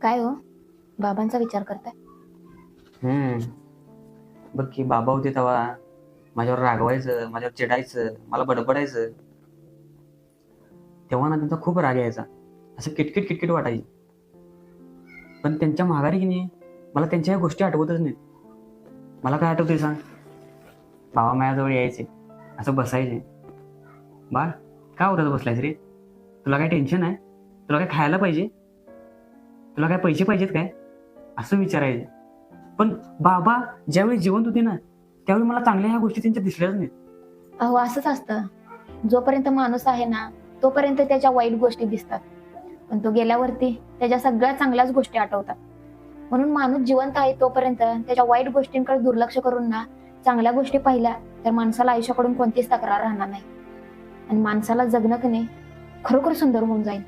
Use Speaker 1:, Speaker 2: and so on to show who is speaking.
Speaker 1: काय हो, बाबांचा विचार करताय?
Speaker 2: बघ की बाबा होते तेव्हा माझ्यावर रागवायचं, माझ्यावर चिडायचं, मला बडबडायचं. तेव्हा ना त्यांचा खूप राग यायचा, असं किटकिट किटकिट वाटायची. पण त्यांच्या माघारी की नाही मला त्यांच्या ह्या गोष्टी आठवतच नाहीत. मला काय आठवतंय सांग? बाबा माझ्याजवळ यायचे, असं बसायचे. बाळ, का उरत बसलायस रे? तुला काय टेन्शन आहे? तुला काय खायला पाहिजे? तुला काय पैसे पाहिजेत काय? असं विचारायचे. पण बाबा ज्यावेळी जिवंत होते ना, त्यावेळी मला चांगल्या ह्या गोष्टी त्यांच्या दिसल्याच नाहीत.
Speaker 1: अहो, असंच असतं. जोपर्यंत माणूस आहे ना, तोपर्यंत त्याच्या वाईट गोष्टी दिसतात, पण तो गेल्यावरती त्याच्या सगळ्या चांगल्याच गोष्टी आठवतात. म्हणून माणूस जिवंत आहे तोपर्यंत त्याच्या वाईट गोष्टींकडे दुर्लक्ष करून ना, चांगल्या गोष्टी पाहिल्या तर माणसाला आयुष्याकडून कोणतीच तक्रार राहणार नाही आणि माणसाला जगणं की नाही खरोखर सुंदर होऊन जाईल.